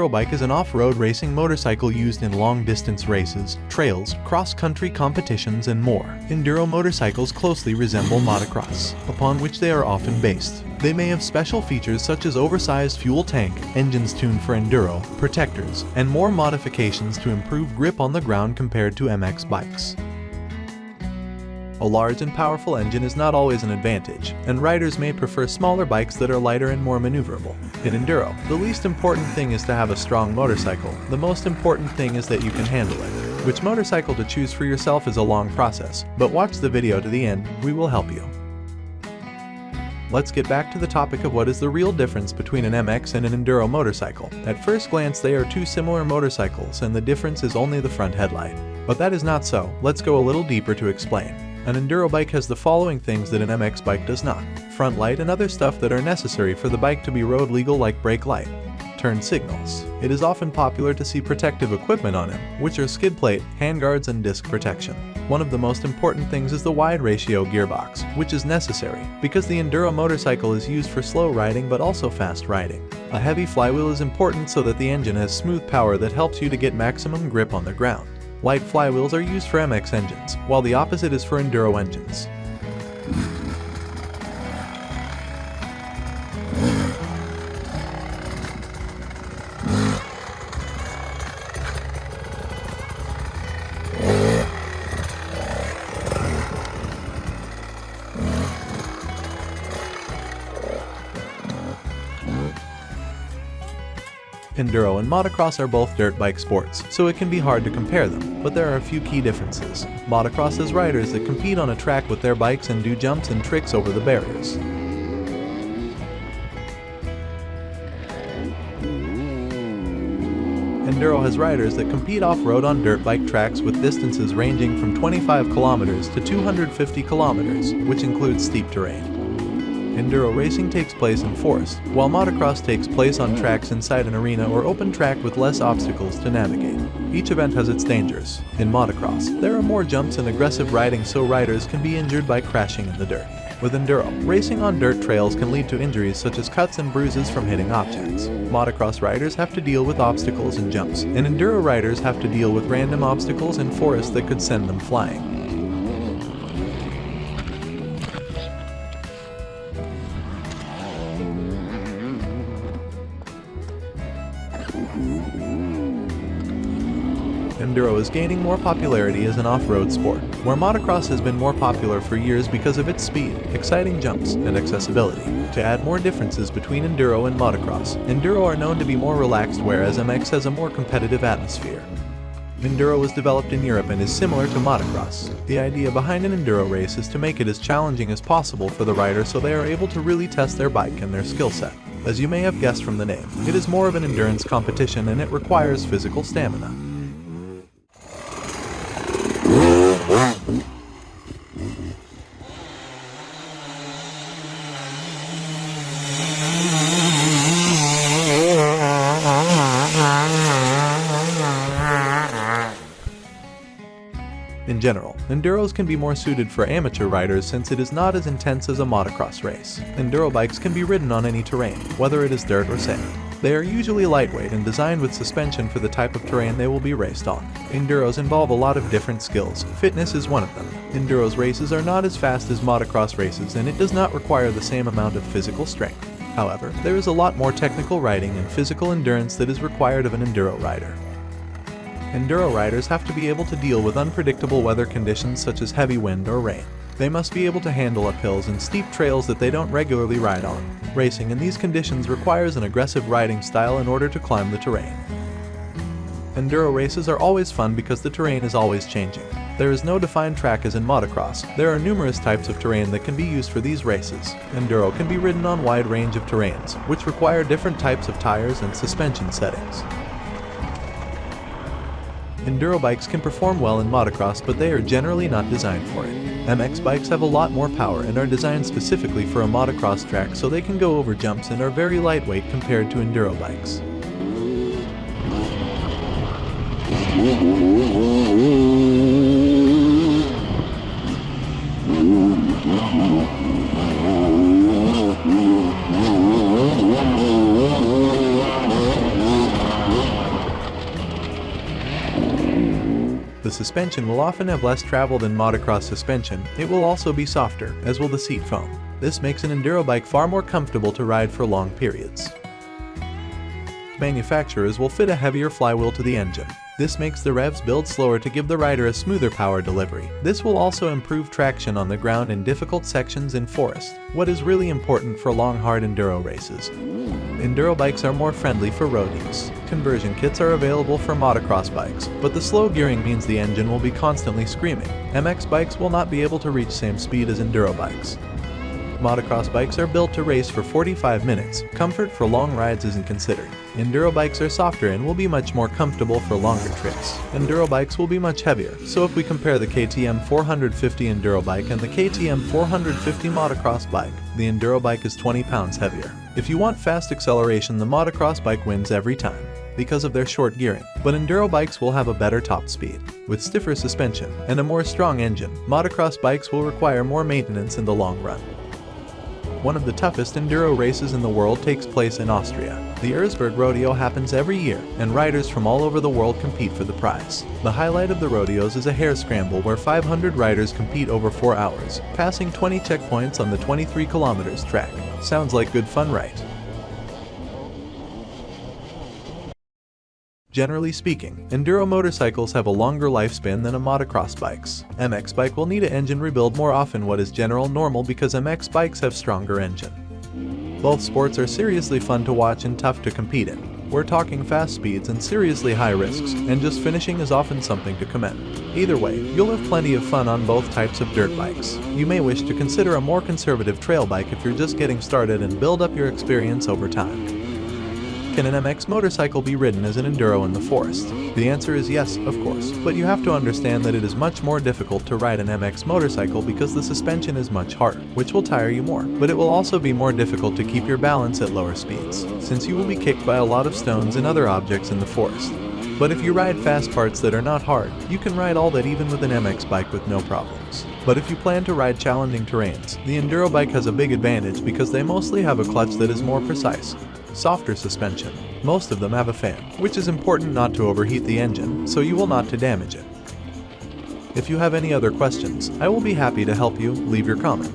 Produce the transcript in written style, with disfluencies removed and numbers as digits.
Enduro bike is an off-road racing motorcycle used in long-distance races, trails, cross-country competitions, and more. Enduro motorcycles closely resemble motocross, upon which they are often based. They may have special features such as oversized fuel tank, engines tuned for enduro, protectors, and more modifications to improve grip on the ground compared to MX bikes. A large and powerful engine is not always an advantage, and riders may prefer smaller bikes that are lighter and more maneuverable. In Enduro, the least important thing is to have a strong motorcycle. The most important thing is that you can handle it. Which motorcycle to choose for yourself is a long process, but watch the video to the end, we will help you. Let's get back to the topic of what is the real difference between an MX and an Enduro motorcycle. At first glance, they are two similar motorcycles, and the difference is only the front headlight. But that is not so. Let's go a little deeper to explain. An Enduro bike has the following things that an MX bike does not: front light and other stuff that are necessary for the bike to be road legal, like brake light, turn signals. It is often popular to see protective equipment on him, which are skid plate, handguards, and disc protection. One of the most important things is the wide ratio gearbox, which is necessary because the Enduro motorcycle is used for slow riding but also fast riding. A heavy flywheel is important so that the engine has smooth power that helps you to get maximum grip on the ground. Light flywheels are used for MX engines, while the opposite is for Enduro engines. Enduro and motocross are both dirt bike sports, so it can be hard to compare them, but there are a few key differences. Motocross has riders that compete on a track with their bikes and do jumps and tricks over the barriers. Enduro has riders that compete off-road on dirt bike tracks with distances ranging from 25 kilometers to 250 kilometers, which includes steep terrain. Enduro racing takes place in forest, while motocross takes place on tracks inside an arena or open track with less obstacles to navigate. Each event has its dangers. In motocross, there are more jumps and aggressive riding, so riders can be injured by crashing in the dirt. With Enduro, racing on dirt trails can lead to injuries such as cuts and bruises from hitting objects. Motocross riders have to deal with obstacles and jumps, and Enduro riders have to deal with random obstacles in forests that could send them flying. Enduro is gaining more popularity as an off-road sport, where motocross has been more popular for years because of its speed, exciting jumps, and accessibility. To add more differences between Enduro and motocross, Enduro are known to be more relaxed, whereas MX has a more competitive atmosphere. Enduro was developed in Europe and is similar to motocross. The idea behind an Enduro race is to make it as challenging as possible for the rider so they are able to really test their bike and their skill set. As you may have guessed from the name, it is more of an endurance competition and it requires physical stamina. In general, Enduros can be more suited for amateur riders since it is not as intense as a motocross race. Enduro bikes can be ridden on any terrain, whether it is dirt or sand. They are usually lightweight and designed with suspension for the type of terrain they will be raced on. Enduros involve a lot of different skills. Fitness is one of them. Enduros races are not as fast as motocross races, and it does not require the same amount of physical strength. However, there is a lot more technical riding and physical endurance that is required of an Enduro rider. Enduro riders have to be able to deal with unpredictable weather conditions such as heavy wind or rain. They must be able to handle up hills and steep trails that they don't regularly ride on. Racing in these conditions requires an aggressive riding style in order to climb the terrain. Enduro races are always fun because the terrain is always changing. There is no defined track as in motocross. There are numerous types of terrain that can be used for these races. Enduro can be ridden on a wide range of terrains, which require different types of tires and suspension settings. Enduro bikes can perform well in motocross, but they are generally not designed for it. MX bikes have a lot more power and are designed specifically for a motocross track, so they can go over jumps and are very lightweight compared to Enduro bikes. The suspension will often have less travel than motocross suspension. It will also be softer, as will the seat foam. This makes an enduro bike far more comfortable to ride for long periods. Manufacturers will fit a heavier flywheel to the engine. This makes the revs build slower to give the rider a smoother power delivery. This will also improve traction on the ground in difficult sections in forest, what is really important for long hard enduro races. Enduro bikes are more friendly for road use. Conversion kits are available for motocross bikes, but the slow gearing means the engine will be constantly screaming. MX bikes will not be able to reach same speed as enduro bikes. Motocross bikes are built to race for 45 minutes. Comfort for long rides isn't considered. Enduro bikes are softer and will be much more comfortable for longer trips. Enduro bikes will be much heavier, so if we compare the KTM 450 Enduro bike and the KTM 450 motocross bike, the Enduro bike is 20 pounds heavier. If you want fast acceleration, the motocross bike wins every time, because of their short gearing, but enduro bikes will have a better top speed. With stiffer suspension and a more strong engine, motocross bikes will require more maintenance in the long run. One of the toughest enduro races in the world takes place in Austria. The Erzberg Rodeo happens every year, and riders from all over the world compete for the prize. The highlight of the rodeos is a hare scramble where 500 riders compete over 4 hours, passing 20 checkpoints on the 23 kilometers track. Sounds like good fun, right? Generally speaking, enduro motorcycles have a longer lifespan than a motocross bikes. MX bike will need an engine rebuild more often, what is normal because MX bikes have stronger engine. Both sports are seriously fun to watch and tough to compete in. We're talking fast speeds and seriously high risks, and just finishing is often something to commend. Either way, you'll have plenty of fun on both types of dirt bikes. You may wish to consider a more conservative trail bike if you're just getting started and build up your experience over time. Can an MX motorcycle be ridden as an enduro in the forest? The answer is yes, of course, but you have to understand that it is much more difficult to ride an MX motorcycle because the suspension is much harder, which will tire you more, but it will also be more difficult to keep your balance at lower speeds, since you will be kicked by a lot of stones and other objects in the forest. But if you ride fast parts that are not hard, you can ride all that even with an MX bike with no problems. But if you plan to ride challenging terrains, the enduro bike has a big advantage because they mostly have a clutch that is more precise. Softer suspension. Most of them have a fan, which is important not to overheat the engine, so you will not to damage it. If you have any other questions, I will be happy to help you. Leave your comment.